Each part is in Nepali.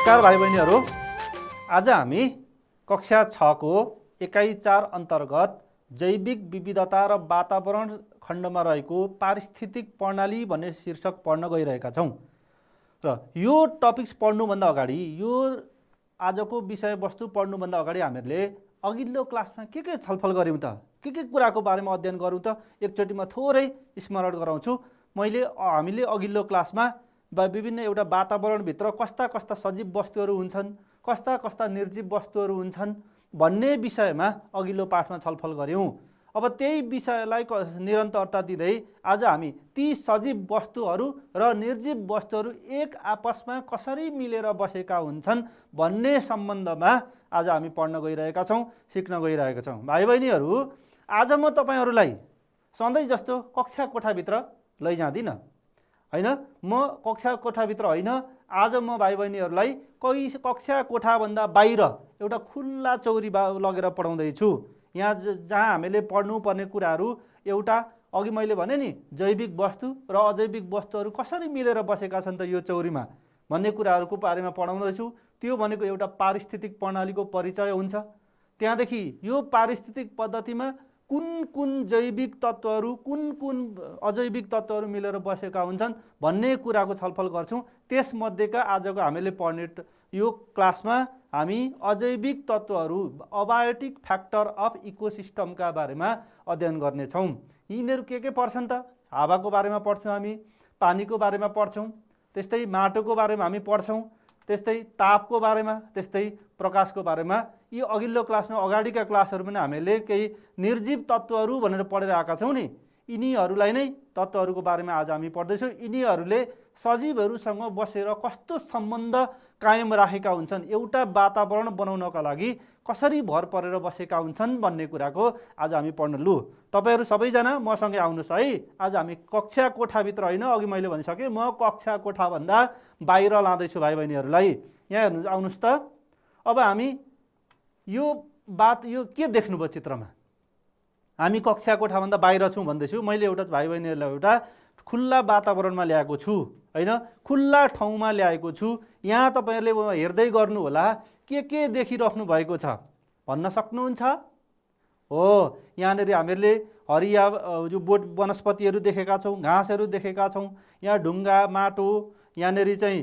नमस्कार भाइ बहिनीहरू। आज हामी कक्षा 6 को एकाइ 4 अन्तर्गत जैविक विविधता र वातावरण खण्डमा रहेको पारिस्थितिक प्रणाली भन्ने शीर्षक पढ्न गइरहेका छौँ। र यो टपिक्स पढ्नुभन्दा अगाडि, यो आजको विषयवस्तु पढ्नुभन्दा अगाडि हामीहरूले अघिल्लो क्लासमा के छलफल गऱ्यौँ त, के कुराको बारेमा अध्ययन गरौँ त, एकचोटिमा थोरै स्मरण गराउँछु। हामीले अघिल्लो क्लासमा विभिन्न एउटा वातावरणभित्र कस्ता कस्ता सजीव वस्तुहरू हुन्छन्, कस्ता निर्जीव वस्तुहरू हुन्छन् भन्ने विषयमा अघिल्लो पाठमा छलफल गऱ्यौँ। अब त्यही विषयलाई निरन्तरता दिँदै आज हामी ती सजीव वस्तुहरू र निर्जीव वस्तुहरू एक आपसमा कसरी मिलेर बसेका हुन्छन् भन्ने सम्बन्धमा आज हामी पढ्न गइरहेका छौँ, सिक्न गइरहेका छौँ। भाइ बहिनीहरू, आज म तपाईहरूलाई सधैँ जस्तो कक्षा कोठाभित्र लैजाँदिनँ हैन। म कक्षा कोठाभित्र होइन, आज म भाइ बहिनीहरूलाई कक्षा कोठाभन्दा बाहिर एउटा खुल्ला चौरी लगेर पढाउँदैछु। यहाँ जहाँ हामीले पढ्नुपर्ने कुराहरू, एउटा अघि मैले भने नि जैविक वस्तु र अजैविक वस्तुहरू कसरी मिलेर बसेका छन् त यो चौरीमा भन्ने कुराहरूको बारेमा पढाउँदैछु। त्यो भनेको एउटा पारिस्थितिक प्रणालीको परिचय हुन्छ। त्यहाँदेखि यो पारिस्थितिक पद्धतिमा कुन जैविक तत्त्वहरू, कुन अजैविक तत्त्वहरू मिलेर बसेका हुन्छन् भन्ने कुराको छलफल गर्छौँ। त्यसमध्येका आजको हामीले पढ्ने यो क्लासमा हामी अजैविक तत्त्वहरू, अबायोटिक फ्याक्टर अफ इकोसिस्टमका बारेमा अध्ययन गर्नेछौँ। यिनीहरू के पर्छन् त? हावाको बारेमा पढ्छौँ, हामी पानीको बारेमा पढ्छौँ, त्यस्तै माटोको बारेमा हामी पढ्छौँ, त्यस्तै तापको बारेमा, त्यस्तै प्रकाशको बारेमा। यी अघिल्लो क्लासमा, अगाडिका क्लासहरू पनि हामीले केही निर्जीव तत्त्वहरू भनेर पढेर आएका छौँ नि। यिनीहरूलाई नै तत्त्वहरूको बारेमा आज हामी पढ्दैछौँ। यिनीहरूले सजीवहरूसँग बसेर कस्तो सम्बन्ध कायम राखेका हुन्छन्, एउटा वातावरण बनाउनका लागि कसरी भर परेर बसेका हुन्छन् भन्ने कुराको आज हामी पढ्न। लु तपाईँहरू सबैजना मसँगै आउनुहोस् है। आज हामी कक्षा कोठाभित्र होइन, अघि मैले भनिसकेँ, म कक्षा कोठाभन्दा बाहिर लाँदैछु भाइ बहिनीहरूलाई। यहाँ हेर्नु, आउनुहोस् त। अब हामी यो के देख्नुभयो चित्रमा? हामी कक्षा कोठाभन्दा बाहिर छौँ भन्दैछु। मैले एउटा भाइ बहिनीहरूलाई एउटा खुल्ला वातावरणमा ल्याएको छु होइन, खुल्ला ठाउँमा ल्याएको छु। यहाँ तपाईँहरूले हेर्दै गर्नु होला, के देखिराख्नु भएको छ भन्न सक्नुहुन्छ? हो, यहाँनिर हामीहरूले हरिया यो बोट वनस्पतिहरू देखेका छौँ, घाँसहरू देखेका छौँ। यहाँ ढुङ्गा, माटो, यहाँनिर चाहिँ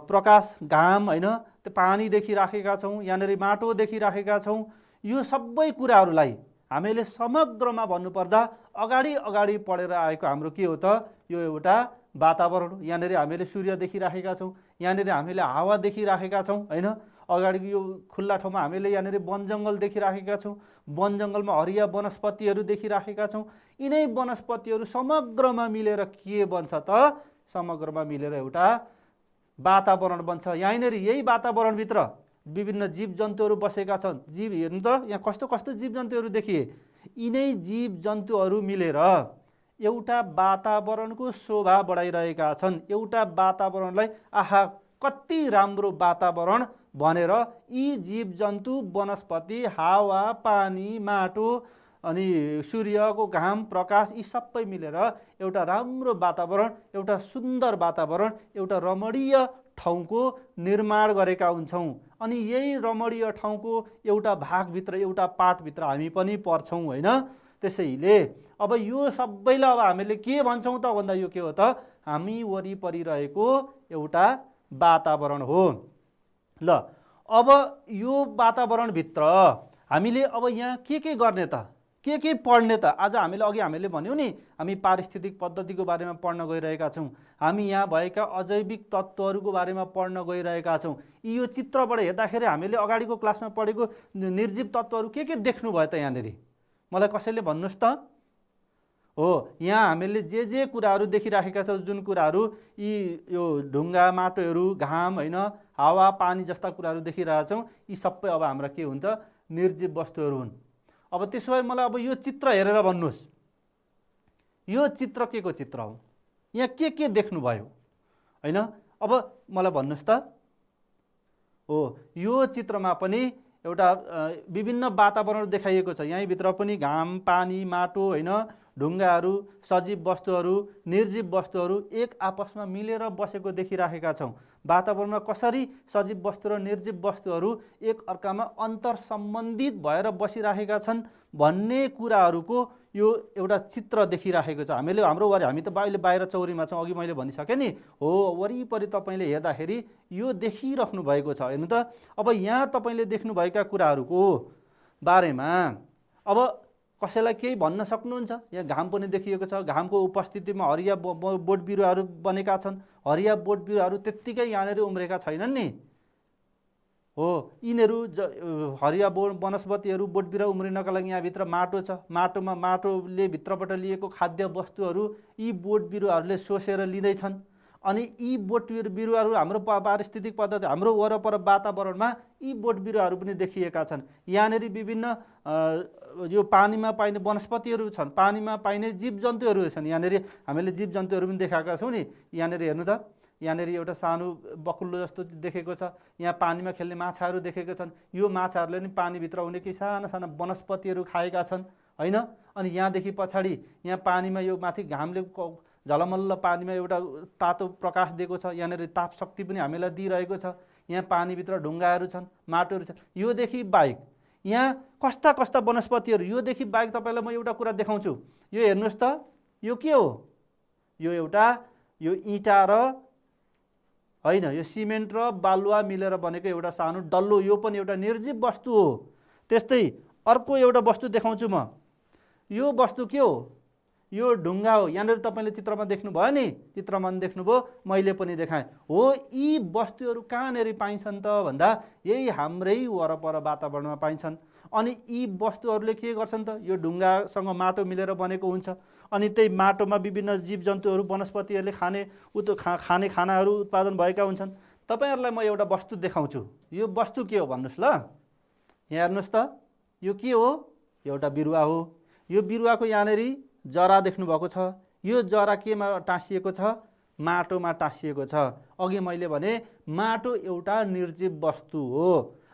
प्रकाश, घाम होइन, त्यो पानी देखिराखेका छौँ, यहाँनिर माटो देखिराखेका छौँ। यो सबै कुराहरूलाई हामीले समग्रमा भन्नुपर्दा अगाडि पढेर आएको हाम्रो के हो त? यो एउटा वातावरण हो। यहाँनिर हामीले सूर्य देखिराखेका छौँ, यहाँनिर हामीले हावा देखिराखेका छौँ होइन। अगाडि यो खुल्ला ठाउँमा हामीले यहाँनिर वन जङ्गल देखिराखेका छौँ, वन जङ्गलमा हरिया वनस्पतिहरू देखिराखेका छौँ। यिनै वनस्पतिहरू समग्रमा मिलेर के बन्छ त? समग्रमा मिलेर एउटा वातावरण बन्छ। यहाँनिर यही वातावरणभित्र विभिन्न जीव जन्तुहरू बसेका छन्। जीव हेर्नु त, यहाँ कस्तो जीव जन्तुहरू देखिए। यिनै जीव जन्तुहरू मिलेर एउटा वातावरणको शोभा बढाइरहेका छन्। एउटा वातावरणलाई आहा कति राम्रो वातावरण भनेर यी जीव जन्तु, वनस्पति, हावा, पानी, माटो अनि सूर्यको घाम, प्रकाश, यी सबै मिलेर एउटा राम्रो वातावरण, एउटा सुन्दर वातावरण, एउटा रमणीय ठाउँको निर्माण गरेका हुन्छौँ। अनि यही रमणीय ठाउँको एउटा भागभित्र, एउटा पार्टभित्र हामी पनि पर्छौँ होइन। त्यसैले अब यो सबैलाई अब हामीले के भन्छौँ त भन्दा यो के हो त? हामी वरिपरि रहेको एउटा वातावरण हो। ल अब यो वातावरणभित्र हामीले अब यहाँ के गर्ने त? के पढ्ने त? आज हामीले भन्यौँ नि, हामी पारिस्थितिक पद्धतिको बारेमा पढ्न गइरहेका छौँ। हामी यहाँ भएका अजैविक तत्त्वहरूको बारेमा पढ्न गइरहेका छौँ। यो चित्रबाट हेर्दाखेरि हामीले अगाडिको क्लासमा पढेको निर्जीव तत्त्वहरू के देख्नुभयो त? यहाँनिर मलाई कसैले भन्नुहोस् त। हो, यहाँ हामीले जे कुराहरू देखिराखेका छौँ, जुन कुराहरू यो ढुङ्गा, माटोहरू, घाम होइन, हावा, पानी जस्ता कुराहरू देखिरहेका छौँ, यी सबै अब हाम्रा के हुन्छ? निर्जीव वस्तुहरू हुन्। अब त्यसो भए मलाई अब यो चित्र हेरेर भन्नुहोस्, यो चित्र के को चित्र हो? यहाँ के देख्नुभयो होइन? अब मलाई भन्नुहोस् त। हो, यो चित्रमा पनि एउटा विभिन्न वातावरण देखाइएको छ। यहीँभित्र पनि घाम, पानी, माटो, होइन, ढुङ्गाहरू, सजीव वस्तुहरू, निर्जीव वस्तुहरू एक आपसमा मिलेर बसेको देखिराखेका छौँ। वातावरणमा कसरी सजीव वस्तु र निर्जीव वस्तुहरू एक अर्कामा अन्तर सम्बन्धित भएर बसिराखेका छन् भन्ने कुराहरूको यो एउटा चित्र देखिराखेको छ। हामी त अहिले बाहिर चौरीमा छौँ, अघि मैले भनिसकेँ नि, हो वरिपरि तपाईँले हेर्दाखेरि यो देखिराख्नु भएको छ। हेर्नु त, अब यहाँ तपाईँले देख्नुभएका कुराहरूको बारेमा अब कसैलाई केही भन्न सक्नुहुन्छ? यहाँ घाम पनि देखिएको छ। घामको उपस्थितिमा हरिया बोट बिरुवाहरू बनेका छन्। हरिया बोट बिरुवाहरू त्यत्तिकै यहाँनिर उम्रेका छैनन् नि, हो। यिनीहरू हरिया वनस्पतिहरू, बोट बिरुवा उम्रिनका लागि यहाँभित्र माटो छ। माटोले भित्रबाट लिएको खाद्य वस्तुहरू यी बोट बिरुवाहरूले सोसेर लिँदैछन्। अनि यी बोट बिरुवाहरू हाम्रो पारिस्थितिक पद्धति, हाम्रो वरपर वातावरणमा यी बोट बिरुवाहरू पनि देखिएका छन्। यहाँनिर विभिन्न यो पानीमा पाइने वनस्पतिहरू छन्, पानीमा पाइने जीवजन्तुहरू छन्। यहाँनिर हामीले जीवजन्तुहरू पनि देखाएका छौँ नि। यहाँनिर हेर्नु त, यहाँनिर एउटा सानो बकुल्लो जस्तो देखेको छ। यहाँ पानीमा खेल्ने माछाहरू देखेका छन्। यो माछाहरूले नि पानीभित्र हुने केही साना साना वनस्पतिहरू खाएका छन्, होइन। अनि यहाँदेखि पछाडि यहाँ पानीमा यो माथि घामले झलमल्ल पानीमा एउटा तातो प्रकाश दिएको छ। यहाँनिर ताप शक्ति पनि हामीलाई दिइरहेको छ। यहाँ पानीभित्र ढुङ्गाहरू छन्, माटोहरू छन्। योदेखि बाहेक यहाँ कस्ता कस्ता वनस्पतिहरू, योदेखि बाहेक तपाईँलाई म एउटा कुरा देखाउँछु। यो हेर्नुहोस् त, यो के हो? यो इँटा र होइन, यो सिमेन्ट र बालुवा मिलेर बनेको एउटा सानो डल्लो, यो पनि एउटा निर्जीव वस्तु हो। त्यस्तै अर्को एउटा वस्तु देखाउँछु म। यो वस्तु के हो? यो ढुङ्गा हो। यहाँनिर तपाईँले चित्रमा देख्नुभयो नि, चित्रमा देख्नुभयो, मैले पनि देखाएँ। हो, यी वस्तुहरू कहाँनिर पाइन्छन् त भन्दा यही हाम्रै वरपर वातावरणमा पाइन्छन्। अनि यी वस्तुहरूले के गर्छन् त? यो ढुङ्गासँग माटो मिलेर बनेको हुन्छ। अनि त्यही माटोमा विभिन्न जीवजन्तुहरू, वनस्पतिहरूले खाने खानाहरू उत्पादन भएका हुन्छन्। तपाईँहरूलाई म एउटा वस्तु देखाउँछु। यो वस्तु के हो भन्नुहोस् ल। यहाँ हेर्नुहोस् त, यो के हो? एउटा बिरुवा हो। यो बिरुवाको यहाँनिर जरा देख्नुभएको छ। यो जरा केमा टाँसिएको छ? माटोमा टाँसिएको छ। अघि मैले भने माटो एउटा निर्जीव वस्तु हो,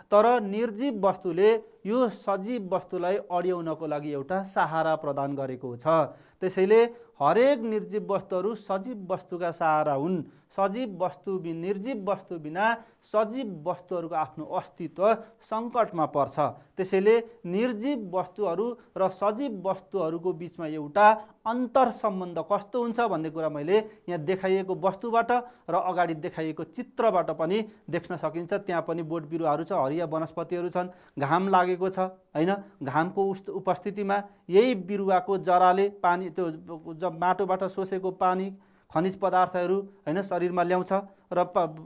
तर निर्जीव वस्तुले यो सजीव वस्तुलाई अड्याउनको लागि एउटा सहारा प्रदान गरेको छ। त्यसैले हरेक निर्जीव वस्तुहरू सजीव वस्तुका सहारा हुन्। निर्जीव वस्तु बिना सजीव वस्तुहरूको आफ्नो अस्तित्व सङ्कटमा पर्छ। त्यसैले निर्जीव वस्तुहरू र सजीव वस्तुहरूको बिचमा एउटा अन्तर सम्बन्ध कस्तो हुन्छ भन्ने कुरा मैले यहाँ देखाइएको वस्तुबाट र अगाडि देखाइएको चित्रबाट पनि देख्न सकिन्छ। त्यहाँ पनि बोट बिरुवाहरू छ, हरिया वनस्पतिहरू छन्, घाम लागेको छ, होइन। घामको उपस्थितिमा यही बिरुवाको जराले पानी, त्यो माटोबाट सोसेको पानी, खनिज पदार्थहरू, होइन, शरीरमा ल्याउँछ र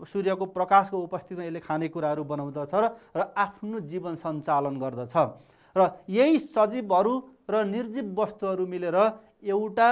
सूर्यको प्रकाशको उपस्थितिमा यसले खानेकुराहरू बनाउँदछ र आफ्नो जीवन सञ्चालन गर्दछ। र यही सजीवहरू र निर्जीव वस्तुहरू मिलेर एउटा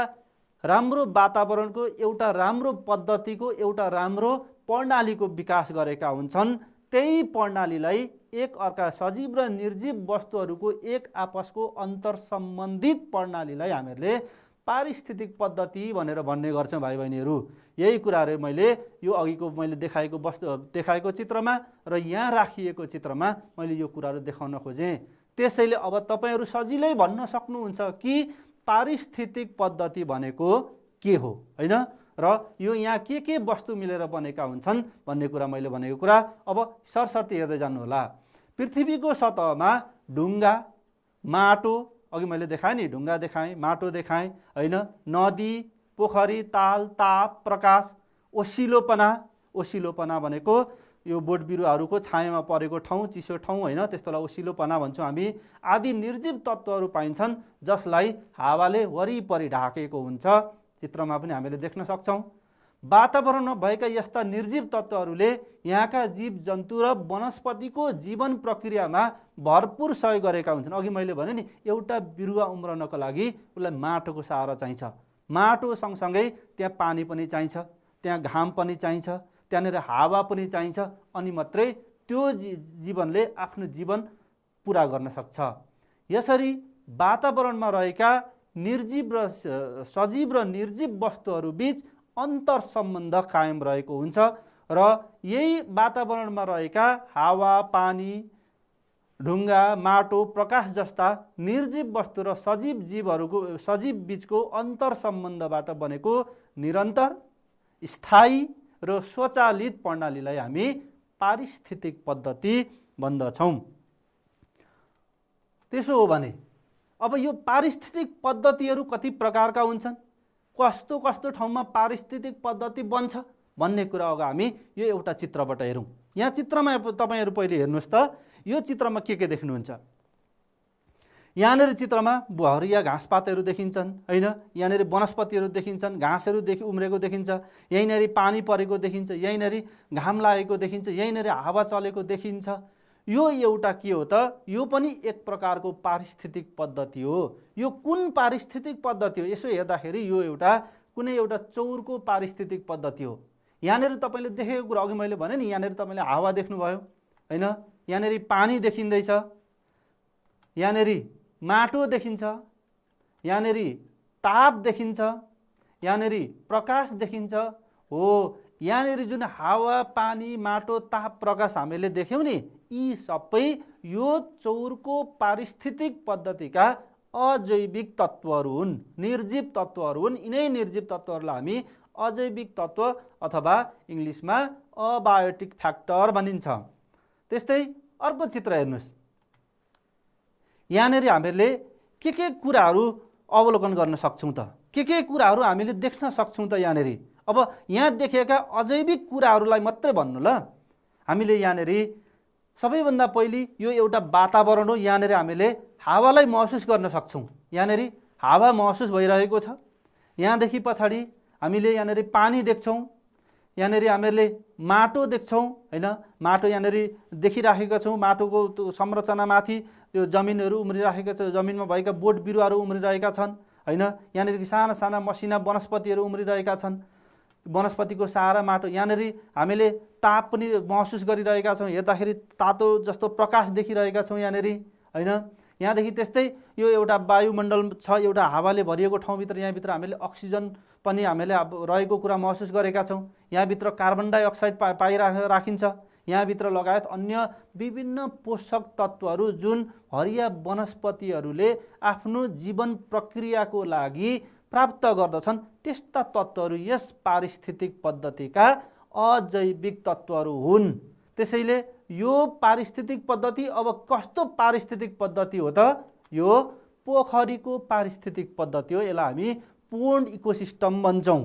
राम्रो वातावरणको, एउटा राम्रो पद्धतिको, एउटा राम्रो प्रणालीको विकास गरेका हुन्छन्। त्यही प्रणालीलाई एक अर्का सजीव र निर्जीव वस्तुहरूको एक आपसको अन्तर सम्बन्धित प्रणालीलाई हामीहरूले पारिस्थितिक पद्धति भनेर भन्ने गर्छौँ भाइ बहिनीहरू। यही कुराहरू मैले यो अघिको मैले देखाएको चित्रमा र यहाँ राखिएको चित्रमा मैले यो कुराहरू देखाउन खोजेँ। त्यसैले अब तपाईँहरू सजिलै भन्न सक्नुहुन्छ कि पारिस्थितिक पद्धति भनेको के हो, होइन, र यो यहाँ के वस्तु मिलेर बनेका हुन्छन् भन्ने कुरा मैले भनेको कुरा अब सरसर्ती हेर्दै जानुहोला। पृथ्वीको सतहमा ढुङ्गा, माटो, अघि मैले देखाएँ नि, ढुङ्गा देखाएँ, माटो देखाएँ, होइन, नदी, पोखरी, ताल, ताप, प्रकाश, ओसिलोपना भनेको यो बोट बिरुवाहरूको छायामा परेको ठाउँ, चिसो ठाउँ, होइन, त्यस्तोलाई ओसिलोपना भन्छौँ हामी। आदि निर्जीव तत्त्वहरू पाइन्छन् जसलाई हावाले वरिपरि ढाकेको हुन्छ। चित्रमा पनि हामीले देख्न सक्छौँ। वातावरणमा भएका यस्ता निर्जीव तत्त्वहरूले यहाँका जीवजन्तु र वनस्पतिको जीवन प्रक्रियामा भरपुर सहयोग गरेका हुन्छन्। अघि मैले भने नि, एउटा बिरुवा उम्रनको लागि उसलाई माटोको सहारा चाहिन्छ। माटो सँगसँगै त्यहाँ पानी पनि चाहिन्छ, त्यहाँ घाम पनि चाहिन्छ, त्यहाँनिर हावा पनि चाहिन्छ, अनि मात्रै त्यो जीवनले आफ्नो जीवन पुरा गर्न सक्छ। यसरी वातावरणमा रहेका निर्जीव र सजीव र निर्जीव वस्तुहरू बीच अन्तर सम्बन्ध कायम रहेको हुन्छ र यही वातावरणमा रहेका हावा, पानी, ढुङ्गा, माटो, प्रकाश जस्ता निर्जीव वस्तु र सजीव बीचको अन्तर सम्बन्धबाट बनेको निरन्तर, स्थायी र स्वचालित प्रणालीलाई हामी पारिस्थितिक पद्धति भन्दछौँ। त्यसो हो भने अब यो पारिस्थितिक पद्धतिहरू कति प्रकारका हुन्छन्, कस्तो कस्तो ठाउँमा पारिस्थितिक पद्धति बन्छ भन्ने कुरा अब हामी यो एउटा चित्रबाट हेरौँ। यहाँ चित्रमा तपाईहरु पहिले हेर्नुस् त, यो चित्रमा के देख्नुहुन्छ? यहाँनिर चित्रमा हरिया घाँसपातहरू देखिन्छन् हैन, यहाँनिर वनस्पतिहरू देखिन्छन्, घाँसहरू उम्रेको देखिन्छ, यहीँनिर पानी परेको देखिन्छ, यहीँनिर घाम लागेको देखिन्छ, यहीँनिर हावा चलेको देखिन्छ। यो एउटा के हो त? यो पनि एक प्रकारको पारिस्थितिक पद्धति हो। यो कुन पारिस्थितिक पद्धति हो? यसो हेर्दाखेरि यो एउटा कुनै एउटा चौरको पारिस्थितिक पद्धति हो। यहाँनिर तपाईले देखेको कुरा अघि मैले भने नि, यहाँनिर तपाईले हावा देख्नुभयो हैन, यहाँनिर पानी देखिँदैछ, यहाँनिर माटो देखिन्छ, यहाँनिर ताप देखिन्छ, यहाँनिर प्रकाश देखिन्छ। हो, यहाँनिर जुन हावा, पानी, माटो, ताप, प्रकाश हामीले देख्यौं नि, यी सबै यो चौरको पारिस्थितिक पद्धतिका अजैविक तत्त्वहरू हुन्, निर्जीव तत्त्वहरू हुन्। यिनै निर्जीव तत्त्वहरूलाई हामी अजैविक तत्त्व अथवा इङ्ग्लिसमा अबायोटिक फ्याक्टर भनिन्छ। त्यस्तै अर्को चित्र हेर्नुस्, यहाँनिर हामीले के कुराहरू अवलोकन गर्न सक्छौं त? के कुराहरू हामीले देख्न सक्छौं त? यहाँनिर अब यहाँ देखिएका अजैविक कुराहरूलाई मात्रै भन्नु ल। हामीले यहाँनिर सबैभन्दा पहिले यो एउटा वातावरण हो। यहाँनिर हामीले हावालाई महसुस गर्न सक्छौं। यहाँनिर हावा महसुस भइरहेको छ। यहाँदेखि पछाडि हामीले यहाँनिर पानी देख्छौं, यहाँनिर हामीले माटो देख्छौं हैन, माटो यहाँनिर देखिराखेका छौं। माटोको संरचनामाथि त्यो जमिनहरू उम्रिराखेका छ, जमिनमा भएका बोट बिरुवाहरू उम्रिरहेका छन् हैन। यहाँनिर साना साना मसिना वनस्पतिहरू उम्रिरहेका छन्, वनस्पतिको सहारा माटो। यहाँनिर हामीले ताप पनि महसुस गरिरहेका छौं, हेर्दाखेरि तातो जस्तो प्रकाश देखिरहेका छौं यहाँनिर हैन। यहाँदेखि त्यस्तै यो एउटा वायुमण्डल छ, एउटा हावाले भरिएको ठाउँभित्र यहाँभित्र हामीले अक्सिजन पनि हामीले रहेको कुरा महसुस गरेका छौं। यहाँभित्र कार्बन डाइअक्साइड राखिन्छ, यहाँभित्र लगायत अन्य विभिन्न पोषक तत्त्वहरू जुन हरिया वनस्पतिहरूले आफ्नो जीवन प्रक्रियाको लागि प्राप्त गर्दछन्, त्यस्ता तत्त्वहरू यस पारिस्थितिक पद्धतिका अजैविक तत्त्वहरू हुन्। त्यसैले यो पारिस्थितिक पद्धति अब कस्तो पारिस्थितिक पद्धति हो त? यो पोखरीको पारिस्थितिक पद्धति हो। यसलाई हामी पूर्ण इकोसिस्टम भन्छौं।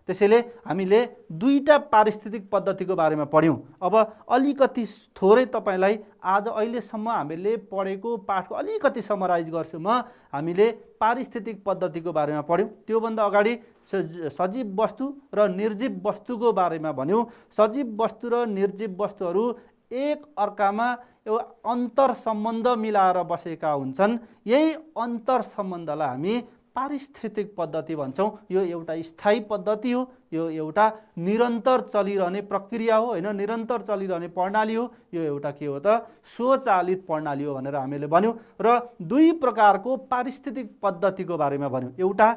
त्यसैले हामीले दुईटा पारिस्थितिक पद्धतिको बारेमा पढ्यौं। अब अलिकति थोरै तपाईलाई आज अहिलेसम्म हामीले पढेको पाठको अलिकति समराइज गर्छु म। हामीले पारिस्थितिक पद्धतिको बारेमा पढ्यौं। त्योभन्दा अगाडि सजीव वस्तु र निर्जीव वस्तुको बारेमा भन्यौं। सजीव वस्तु र निर्जीव वस्तुहरू एक अर्कामा एउटा अन्तर सम्बन्ध मिलाएर बसेका हुन्छन्। यही अन्तर सम्बन्धलाई हामी पारिस्थितिक पद्धति भन्छौं। यो एउटा स्थायी पद्धति हो, यो एउटा निरन्तर चलिरहने प्रक्रिया हो हैन, निरन्तर चलिरहने प्रणाली हो। यो एउटा के हो त? स्वचालित प्रणाली हो भनेर हामीले भन्यौं। र दुई प्रकारको पारिस्थितिक पद्धतिको बारेमा भन्यौं, एउटा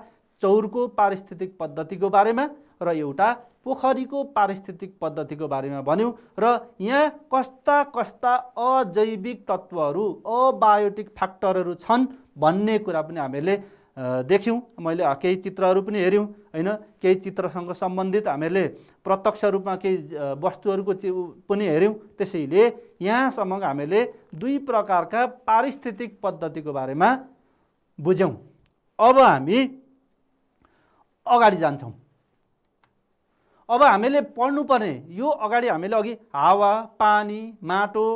चौरको पारिस्थितिक पद्धतिको बारेमा र एउटा पोखरीको पारिस्थितिक पद्धतिको बारेमा भन्यौं। र यहाँ कस्ता कस्ता अजैविक तत्त्वहरू, अबायोटिक फ्याक्टरहरू छन् भन्ने कुरा पनि हामीले देख्यौं। मैले केही चित्रहरू पनि हेर्यौं हैन, केही चित्रसँग सम्बन्धित हामीले प्रत्यक्ष रूपमा केही वस्तुहरूको पनि हेर्यौं। त्यसैले यहाँसम्म हामीले दुई प्रकारका पारिस्थितिक पद्धतिको बारेमा बुझ्यौं। अब हामी अगाडि जान्छौं। अब हामीले पढ्नुपर्ने यो अगाडि हामीले अघि हावा, पानी, माटो,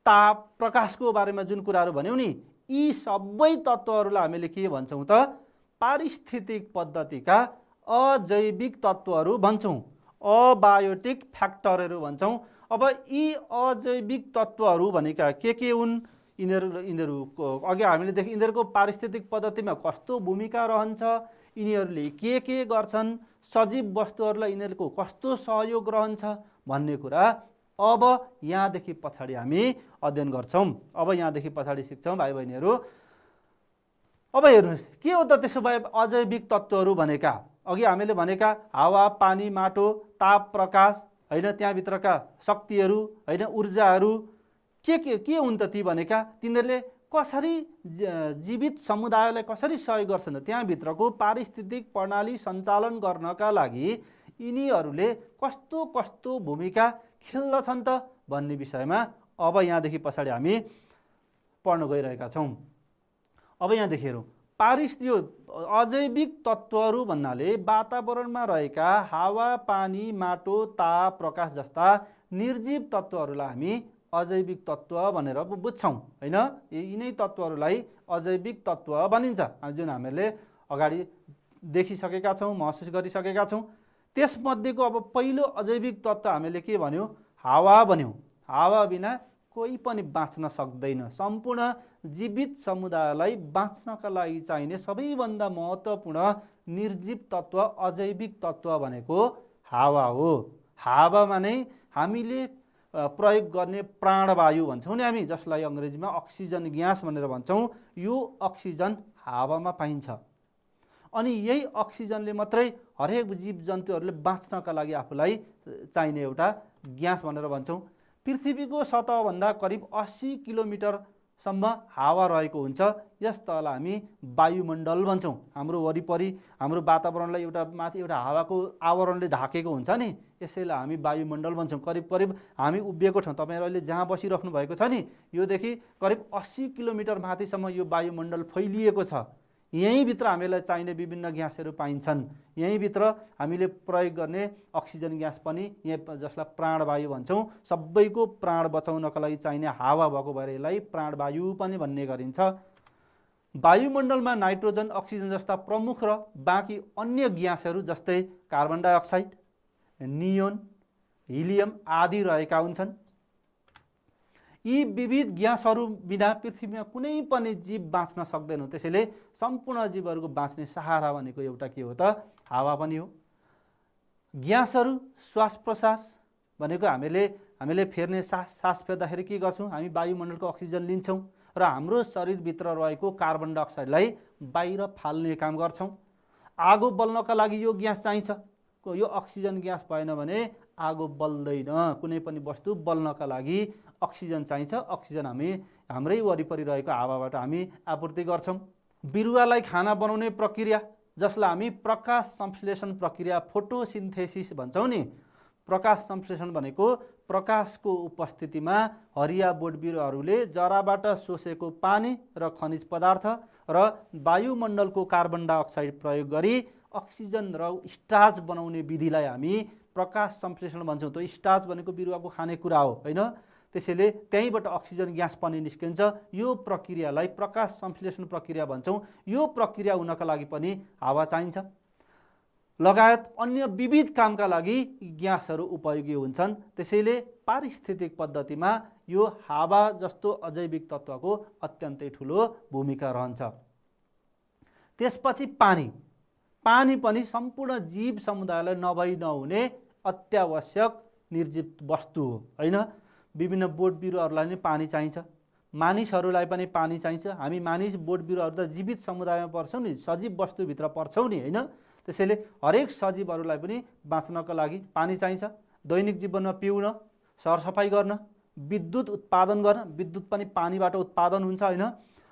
ताप, प्रकाशको बारेमा जुन कुराहरू भन्यौं नि, यी सबै तत्त्वहरूलाई हामीले के भन्छौं त? पारिस्थितिक पद्धतिका अजैविक तत्त्वहरू भन्छौं, अबायोटिक फ्याक्टरहरू भन्छौं। अब यी अजैविक तत्त्वहरू भनेका के हुन्? यिनीहरू अघि हामीले देख्यौं, यिनीहरूको पारिस्थितिक पद्धतिमा कस्तो भूमिका रहन्छ, यिनीहरूले के गर्छन्, सजीव वस्तुहरूलाई यिनीहरूको कस्तो सहयोग रहन्छ भन्ने कुरा अब यहाँदेखि पछाडि हामी अध्ययन गर्छौं। अब यहाँदेखि पछाडि सिक्छौं भाइ बहिनीहरू। अब हेर्नुहोस्, के हो त त्यसो भए अजैविक तत्त्वहरू भनेका? अघि हामीले भनेका हावा, पानी, माटो, ताप, प्रकाश हैन, त्यहाँभित्रका शक्तिहरू हैन, ऊर्जाहरू के हुन् त ती भनेका? तिनीहरूले कसरी जीवित समुदायलाई कसरी सहयोग गर्छन्? त्यहाँभित्रको पारिस्थितिक प्रणाली सञ्चालन गर्नका लागि यिनीहरूले कस्तो कस्तो भूमिका खेल्दछन् त भन्ने विषयमा अब यहाँदेखि पछाडि हामी पढ्न गइरहेका छौँ। अब यहाँदेखि हेरौँ, यो अजैविक तत्त्वहरू भन्नाले वातावरणमा रहेका हावा, पानी, माटो, ताप, प्रकाश जस्ता निर्जीव तत्त्वहरूलाई हामी अजैविक तत्त्व भनेर बुझ्छौँ हैन। यिनै तत्त्वहरूलाई अजैविक तत्त्व भनिन्छ, जुन हामीले अगाडि देखिसकेका छौँ, महसुस गरिसकेका छौँ। त्यसमध्येको अब पहिलो अजैविक तत्त्व हामीले के भन्यौँ? हावा भन्यौँ। हावा बिना कोही पनि बाँच्न सक्दैन। सम्पूर्ण जीवित समुदायलाई बाँच्नका लागि चाहिने सबैभन्दा महत्त्वपूर्ण निर्जीव तत्त्व, अजैविक तत्त्व भनेको हावा हो। हावामा नै हामीले प्रयोग गर्ने प्राणवायु भन्छौँ नि हामी, जसलाई अङ्ग्रेजीमा अक्सिजन ग्यास भनेर भन्छौँ, यो अक्सिजन हावामा पाइन्छ। अनि यही अक्सिजनले मात्रै हरेक जीव जन्तुहरूले बाँच्नका लागि आफूलाई चाहिने एउटा ग्यास भनेर भन्छौँ। पृथ्वीको सतहभन्दा करिब 80 किलोमिटरसम्म हावा रहेको हुन्छ। यस तहलाई हामी वायुमण्डल भन्छौँ। हाम्रो वरिपरि हाम्रो वातावरणलाई माथि एउटा हावाको आवरणले ढाकेको हुन्छ नि, यसैलाई हामी वायुमण्डल भन्छौँ। करिब करिब हामी उभिएको ठाउँ, तपाईँहरू अहिले जहाँ बसिराख्नु भएको छ नि, योदेखि करिब 80 किलोमिटर माथिसम्म यो वायुमण्डल फैलिएको छ। यहीँभित्र हामीलाई चाहिने विभिन्न ग्यासहरू पाइन्छन्। यहीँभित्र हामीले प्रयोग गर्ने अक्सिजन ग्यास पनि यहाँ, जसलाई प्राणवायु भन्छौँ, सबैको प्राण बचाउनका लागि चाहिने हावा भएको भएर यसलाई प्राणवायु पनि भन्ने गरिन्छ। वायुमण्डलमा नाइट्रोजन, अक्सिजन जस्ता प्रमुख र बाँकी अन्य ग्यासहरू जस्तै कार्बन डाइअक्साइड, नियोन, हिलियम आदि रहेका हुन्छन्। यी विविध ग्यासहरू बिना पृथ्वीमा कुनै पनि जीव बाँच्न सक्दैनन्। त्यसैले सम्पूर्ण जीवहरूको बाँच्ने सहारा भनेको एउटा के हो त? हावा पनि हो। ग्यासहरू श्वास प्रश्वास भनेको हामीले फेर्ने सास फेर्दाखेरि के गर्छौँ? हामी वायुमण्डलको अक्सिजन लिन्छौँ र हाम्रो शरीरभित्र रहेको कार्बन डाइअक्साइडलाई बाहिर फाल्ने काम गर्छौँ। आगो बल्नका लागि यो ग्यास चाहिन्छ। यो अक्सिजन ग्यास भएन भने आगो बल्दैन। कुनै पनि वस्तु बल्नका लागि अक्सिजन चाहिन्छ। अक्सिजन हामी हाम्रै वरिपरि रहेको हावाबाट हामी आपूर्ति गर्छौँ। बिरुवालाई खाना बनाउने प्रक्रिया, जसलाई हामी प्रकाश संश्लेषण प्रक्रिया, फोटोसिन्थेसिस भन्छौँ नि। प्रकाश संश्लेषण भनेको प्रकाशको उपस्थितिमा हरिया बोटबिरुवाहरूले जराबाट शोषेको पानी र खनिज पदार्थ र वायुमण्डलको कार्बन डाइअक्साइड प्रयोग गरी अक्सिजन र स्टार्च बनाउने विधिलाई हामी प्रकाश संश्लेषण भन्छौँ। त्यो स्टार्च भनेको बिरुवाको खानेकुरा हो हैन। त्यसैले त्यहीँबाट अक्सिजन ग्यास पनि निस्किन्छ। यो प्रक्रियालाई प्रकाश संश्लेषण प्रक्रिया भन्छौँ। यो प्रक्रिया हुनका लागि पनि हावा चाहिन्छ। लगायत अन्य विविध कामका लागि ग्यासहरू उपयोगी हुन्छन्। त्यसैले पारिस्थितिक पद्धतिमा यो हावा जस्तो अजैविक तत्त्वको अत्यन्तै ठुलो भूमिका रहन्छ। त्यसपछि पानी। पानी पनि सम्पूर्ण जीव समुदायलाई नभई नहुने अत्यावश्यक निर्जीव वस्तु हो हैन। विभिन्न बोट बिरुवाहरूलाई नै पानी चाहिन्छ, मानिसहरूलाई पनि पानी चाहिन्छ। हामी मानिस बोट बिरुवाहरू त जीवित समुदायमा पर्छौँ नि, सजीव वस्तुभित्र पर्छौँ नि हैन। त्यसैले हरेक सजीवहरूलाई पनि बाँच्नका लागि पानी चाहिन्छ। दैनिक जीवनमा पिउन, सरसफाइ गर्न, विद्युत उत्पादन गर्न, विद्युत पनि पानीबाट उत्पादन हुन्छ हैन।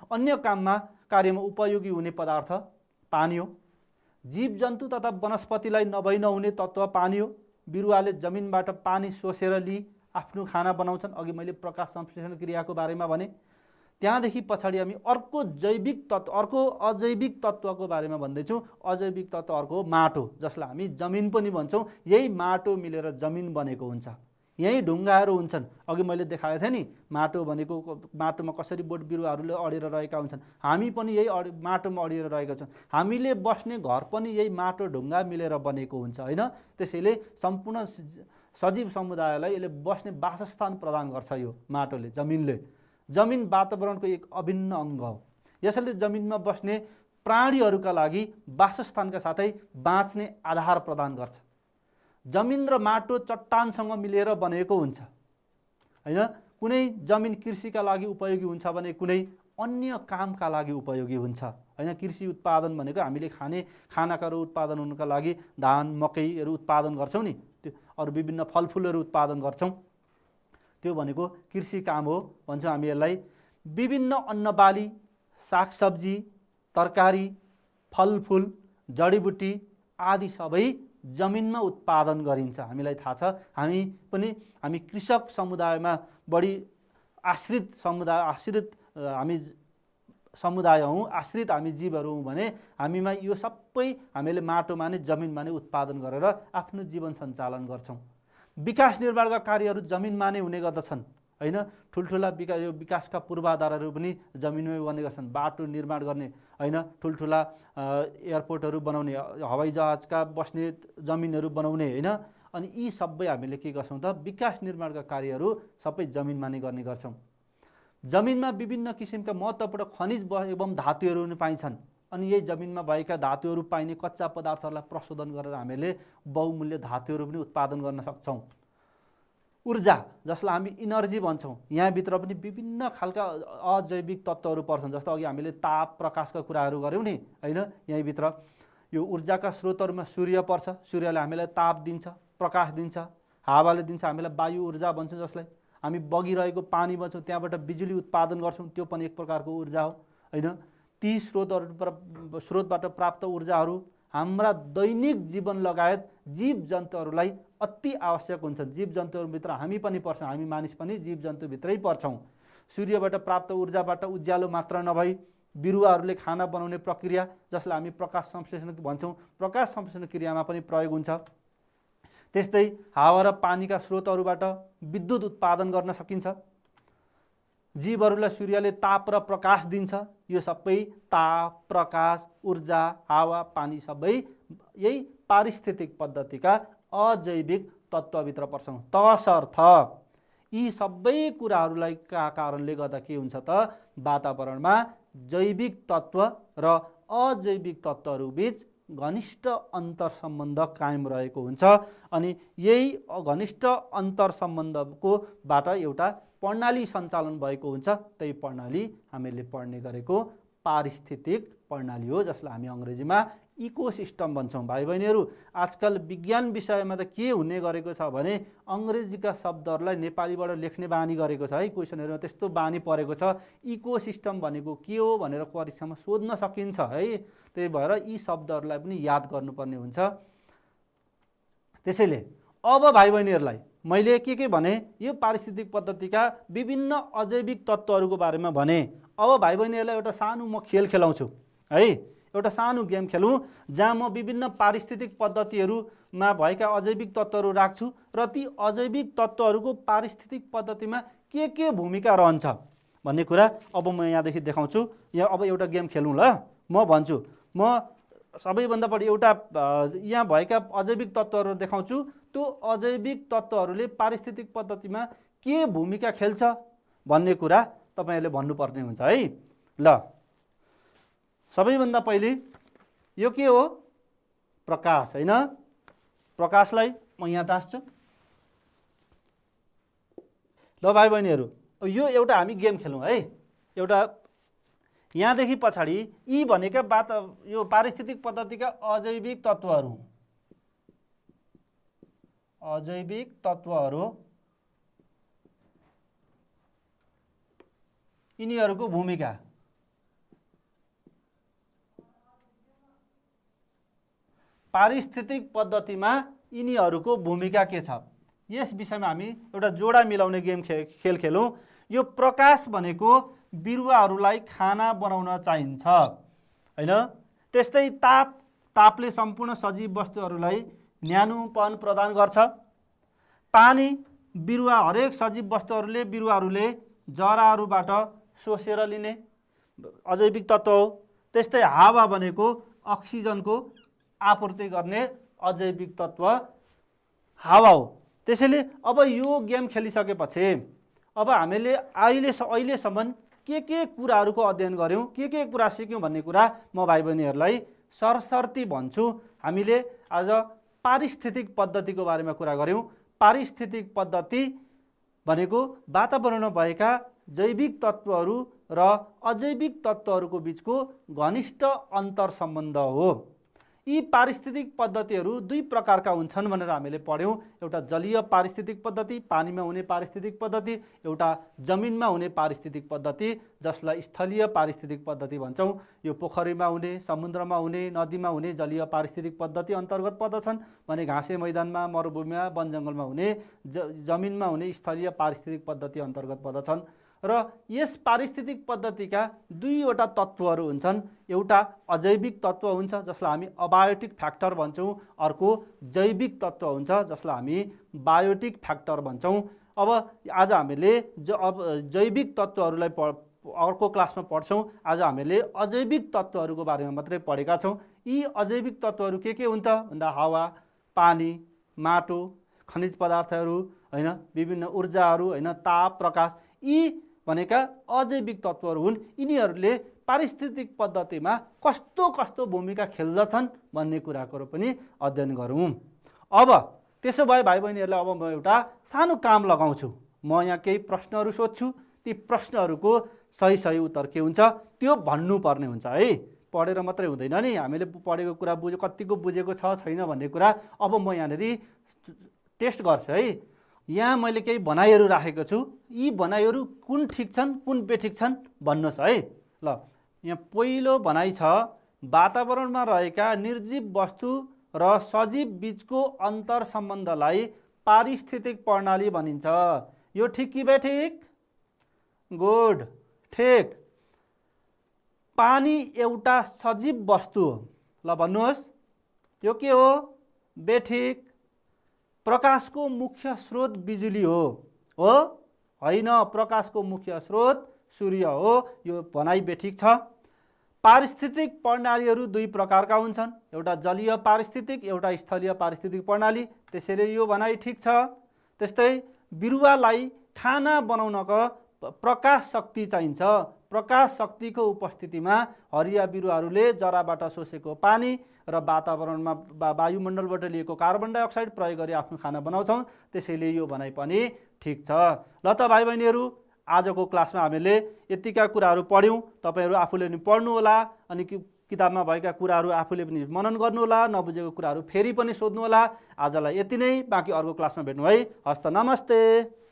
अन्य कार्यमा उपयोगी हुने पदार्थ पानी हो। जीव जन्तु तथा वनस्पतिलाई नभई नहुने तत्त्व पानी हो। बिरुवाले जमिनबाट पानी सोसेर लिई आफ्नो खाना बनाउँछन्। अघि मैले प्रकाश संश्लेषण क्रियाको बारेमा भने। त्यहाँदेखि पछाडि हामी अर्को अजैविक तत्त्वको बारेमा भन्दैछौँ। अजैविक तत्त्व अर्को माटो, जसलाई हामी जमिन पनि भन्छौँ। यही माटो मिलेर जमिन बनेको हुन्छ। यही ढुङ्गाहरू हुन्छन्। अघि मैले देखाएको थिएँ नि, माटो भनेको माटोमा कसरी बोट बिरुवाहरूले अडेर रहेका हुन्छन्। हामी पनि यही माटोमा अडिएर रहेका छौँ। हामीले बस्ने घर पनि यही माटो ढुङ्गा मिलेर बनेको हुन्छ हैन। त्यसैले सम्पूर्ण सजीव समुदायलाई यसले बस्ने वासस्थान प्रदान गर्छ। यो माटोले, जमिनले। जमिन वातावरणको एक अभिन्न अङ्ग हो। यसैले जमिनमा बस्ने प्राणीहरूका लागि वासस्थानका साथै बाँच्ने आधार प्रदान गर्छ। जमिन र माटो चट्टानसँग मिलेर बनेको हुन्छ हैन। कुनै जमिन कृषिका लागि उपयोगी हुन्छ भने कुनै अन्य कामका लागि उपयोगी हुन्छ हैन। कृषि उत्पादन भनेको हामीले खानाहरू उत्पादन हुनका लागि धान, मकैहरू उत्पादन गर्छौँ नि, त्यो अरू विभिन्न फलफुलहरू उत्पादन गर्छौँ। त्यो भनेको कृषि काम हो भन्छौँ हामी यसलाई। विभिन्न अन्नबाली, सागसब्जी, तरकारी, फलफुल, जडीबुटी आदि सबै जमिनमा उत्पादन गरिन्छ। हामीलाई थाहा छ, हामी कृषक समुदायमा बढी आश्रित हामी समुदाय हौँ, आश्रित हामी जीवहरू हौँ भने हामीमा यो सबै हामीले माटोमा नै जमिनमा नै उत्पादन गरेर आफ्नो जीवन सञ्चालन गर्छौँ। विकास निर्माणका कार्यहरू जमिनमा नै हुने गर्दछन् हैन। ठुल्ठुला विकासका पूर्वाधारहरू पनि जमिनमै बन्ने गर्छन्। बाटो निर्माण गर्ने हैन, ठुल्ठुला एयरपोर्टहरू बनाउने, हवाईजहाजका बस्ने जमिनहरू बनाउने हैन। अनि यी सबै हामीले के गर्छौँ त, विकास निर्माणका कार्यहरू सबै जमिनमा नै गर्ने गर्छौँ। जमिनमा विभिन्न किसिमका महत्त्वपूर्ण खनिज एवं धातुहरू पनि पाइन्छन्। अनि यही जमिनमा भएका धातुहरू पाइने कच्चा पदार्थहरूलाई प्रशोधन गरेर हामीले बहुमूल्य धातुहरू पनि उत्पादन गर्न सक्छौँ। ऊर्जा, जसलाई हामी इनर्जी भन्छौँ, यहाँभित्र पनि विभिन्न खालका अजैविक तत्त्वहरू पर्छन्। जस्तो अघि हामीले ताप प्रकाशका कुराहरू गऱ्यौँ नि हैन। यहीँभित्र यो ऊर्जाका स्रोतहरूमा सूर्य पर्छ। सूर्यले हामीलाई ताप दिन्छ, प्रकाश दिन्छ। हावाले दिन्छ हामीलाई वायु ऊर्जा भन्छौँ, जसलाई हामी बगिरहेको पानी भन्छौँ, त्यहाँबाट बिजुली उत्पादन गर्छौँ, त्यो पनि एक प्रकारको ऊर्जा हो हैन। ती स्रोतबाट प्राप्त ऊर्जाहरू हाम्रा दैनिक जीवन लगायत जीव जन्तुहरूलाई अति आवश्यक हुन्छन्। जीव जन्तुहरूभित्र हामी पनि पर्छौँ, हामी मानिस पनि जीव जन्तुभित्रै पर्छौँ। सूर्यबाट प्राप्त ऊर्जाबाट उज्यालो मात्र नभई बिरुवाहरूले खाना बनाउने प्रक्रिया, जसलाई हामी प्रकाश संश्लेषण भन्छौँ, प्रकाश संश्लेषण क्रियामा पनि प्रयोग हुन्छ। त्यस्तै हावा र पानीका स्रोतहरूबाट विद्युत उत्पादन गर्न सकिन्छ। जीवहरूलाई सूर्यले ताप र प्रकाश दिन्छ। यो सबै ताप, प्रकाश, ऊर्जा, हावा, पानी सबै यही पारिस्थितिक पद्धतिका अजैविक तत्त्वभित्र पर्छौँ। तसर्थ यी सबै कुराहरूलाई का कारणले गर्दा के हुन्छ त, वातावरणमा जैविक तत्त्व र अजैविक तत्त्वहरू बीच घनिष्ठ अन्तर सम्बन्ध कायम रहेको हुन्छ। अनि यही घनिष्ठ अन्तर सम्बन्धको बाट एउटा प्रणाली सञ्चालन भएको हुन्छ। त्यही प्रणाली हामीले पढ्ने गरेको पारिस्थितिक प्रणाली हो, जसलाई हामी अङ्ग्रेजीमा इकोसिस्टम भन्छौँ। भाइ बहिनीहरू, आजकल विज्ञान विषयमा त के हुने गरेको छ भने अङ्ग्रेजीका शब्दहरूलाई नेपालीबाट लेख्ने बानी गरेको छ है। क्वेसनहरूमा त्यस्तो बानी परेको छ। इकोसिस्टम भनेको के हो भनेर परीक्षामा सोध्न सकिन्छ है। त्यही भएर यी शब्दहरूलाई पनि याद गर्नुपर्ने हुन्छ। त्यसैले अब भाइ बहिनीहरूलाई मैले के भने, यो पारिस्थितिक पद्धतिका विभिन्न अजैविक तत्त्वहरूको बारेमा भने। अब भाइ बहिनीहरूलाई एउटा सानो म खेल खेलाउँछु है। एउटा सानो गेम खेलौँ, जहाँ म विभिन्न पारिस्थितिक पद्धतिहरूमा भएका अजैविक तत्त्वहरू राख्छु र ती अजैविक तत्त्वहरूको पारिस्थितिक पद्धतिमा के भूमिका रहन्छ भन्ने कुरा अब म यहाँदेखि देखाउँछु। यहाँ अब एउटा गेम खेलौँ ल। म भन्छु, म सबैभन्दा बढी एउटा यहाँ भएका अजैविक तत्त्वहरू देखाउँछु। त्यो अजैविक तत्त्वहरूले पारिस्थितिक पद्धतिमा के भूमिका खेल्छ भन्ने कुरा तपाईँहरूले भन्नुपर्ने हुन्छ है। ल, सबैभन्दा पहिले यो के हो, प्रकाश हैन। प्रकाशलाई म यहाँ टाँस्छु। ल भाइ बहिनीहरू, यो एउटा हामी गेम खेलौँ है। एउटा यहाँदेखि पछाडि यी भनेका यो पारिस्थितिक पद्धतिका अजैविक तत्त्वहरू यिनीहरूको भूमिका। पारिस्थितिक पद्धतिमा यिनीहरूको भूमिका के छ, यस विषयमा हामी एउटा जोडा मिलाउने गेम खेल खेलौँ। यो प्रकाश भनेको बिरुवाहरूलाई खाना बनाउन चाहिन्छ हैन। त्यस्तै तापले सम्पूर्ण सजीव वस्तुहरूलाई न्यानोपन प्रदान गर्छ। पानी बिरुवा, हरेक सजीव वस्तुहरूले बिरुवाहरूले जराहरूबाट सोसेर लिने अजैविक तत्त्व हो। त्यस्तै हावा भनेको अक्सिजनको आपूर्ति गर्ने अजैविक तत्त्व हावा हो। त्यसैले अब यो गेम खेलिसकेपछि अब हामीले अहिलेसम्म के कुराहरूको अध्ययन गऱ्यौँ, के कुरा सिक्यौँ भन्ने कुरा म भाइ बहिनीहरूलाई सरसर्ती भन्छु। हामीले आज पारिस्थितिक पद्धतिको बारेमा कुरा गऱ्यौँ। पारिस्थितिक पद्धति भनेको वातावरणमा भएका जैविक तत्त्वहरू र अजैविक तत्त्वहरूको बीचको घनिष्ठ अन्तर सम्बन्ध हो। यी पारिस्थितिक पद्धतिहरू दुई प्रकारका हुन्छन् भनेर हामीले पढ्यौँ। एउटा जलीय पारिस्थितिक पद्धति, पानीमा हुने पारिस्थितिक पद्धति, एउटा जमिनमा हुने पारिस्थितिक पद्धति, जसलाई स्थलीय पारिस्थितिक पद्धति भन्छौँ। यो पोखरीमा हुने, समुद्रमा हुने, नदीमा हुने जलीय पारिस्थितिक पद्धति अन्तर्गत पर्दछन् भने घाँसे मैदानमा, मरुभूमिमा, वन जङ्गलमा हुने जमिनमा हुने स्थलीय पारिस्थितिक पद्धति अन्तर्गत पर्दछन्। र यस पारिस्थितिक पद्धतिका दुईवटा तत्त्वहरू हुन्छन्। एउटा अजैविक तत्त्व हुन्छ जसलाई हामी अबायोटिक फ्याक्टर भन्छौँ, अर्को जैविक तत्त्व हुन्छ जसलाई हामी बायोटिक फ्याक्टर भन्छौँ। अब आज हामीले जैविक तत्त्वहरूलाई अर्को क्लासमा पढ्छौँ। आज हामीले अजैविक तत्त्वहरूको बारेमा मात्रै पढेका छौँ। यी अजैविक तत्त्वहरू के हुन् त भन्दा हावा, पानी, माटो, खनिज पदार्थहरू हैन, विभिन्न ऊर्जाहरू हैन, ताप, प्रकाश, यी भनेका अजैविक तत्त्वहरू हुन्। यिनीहरूले पारिस्थितिक पद्धतिमा कस्तो कस्तो भूमिका खेल्दछन् भन्ने कुराको पनि अध्ययन गरौँ। अब त्यसो भए भाइ बहिनीहरूलाई अब म एउटा सानो काम लगाउँछु। म यहाँ केही प्रश्नहरू सोध्छु, ती प्रश्नहरूको सही सही उत्तर के हुन्छ त्यो भन्नुपर्ने हुन्छ है। पढेर मात्रै हुँदैन नि, हामीले पढेको कुरा कतिको बुझेको छ छैन भन्ने कुरा अब म यहाँनिर टेस्ट गर्छु है। यहाँ मैले केही भनाइहरू राखेको छु, यी भनाइहरू कुन ठिक छन् कुन बेठिक छन् भन्नुहोस् है। ल यहाँ पहिलो भनाइ छ, वातावरणमा रहेका निर्जीव वस्तु र सजीव बीचको अन्तर सम्बन्धलाई पारिस्थितिक प्रणाली भनिन्छ। यो ठिक कि बेठिक? गुड, ठिक। पानी एउटा सजीव वस्तु हो। ल भन्नुहोस् यो के हो? बेठिक। प्रकाशको मुख्य स्रोत बिजुली हो होइन? प्रकाशको मुख्य स्रोत सूर्य हो। यो भनाइ बेठिक छ। पारिस्थितिक प्रणालीहरू दुई प्रकारका हुन्छन्, एउटा जलीय पारिस्थितिक, एउटा स्थलीय पारिस्थितिक प्रणाली। त्यसैले यो भनाइ ठिक छ। त्यस्तै बिरुवालाई खाना बनाउनको प्रकाश शक्ति चाहिन्छ। प्रकाश शक्तिको उपस्थितिमा हरिया बिरुवाहरूले जराबाट सोसेको पानी र वातावरणमा वायुमण्डलबाट लिएको कार्बन डाइअक्साइड प्रयोग गरी आफ्नो खाना बनाउँछौँ। त्यसैले यो भनाइ पनि ठिक छ। ल त भाइ बहिनीहरू, आजको क्लासमा हामीले यतिका कुराहरू पढ्यौँ। तपाईँहरू आफूले पनि पढ्नुहोला, अनि किताबमा भएका कुराहरू आफूले पनि मनन गर्नुहोला, नबुझेको कुराहरू फेरि पनि सोध्नुहोला। आजलाई यति नै, बाँकी अर्को क्लासमा भेट्नु है। हस्त, नमस्ते।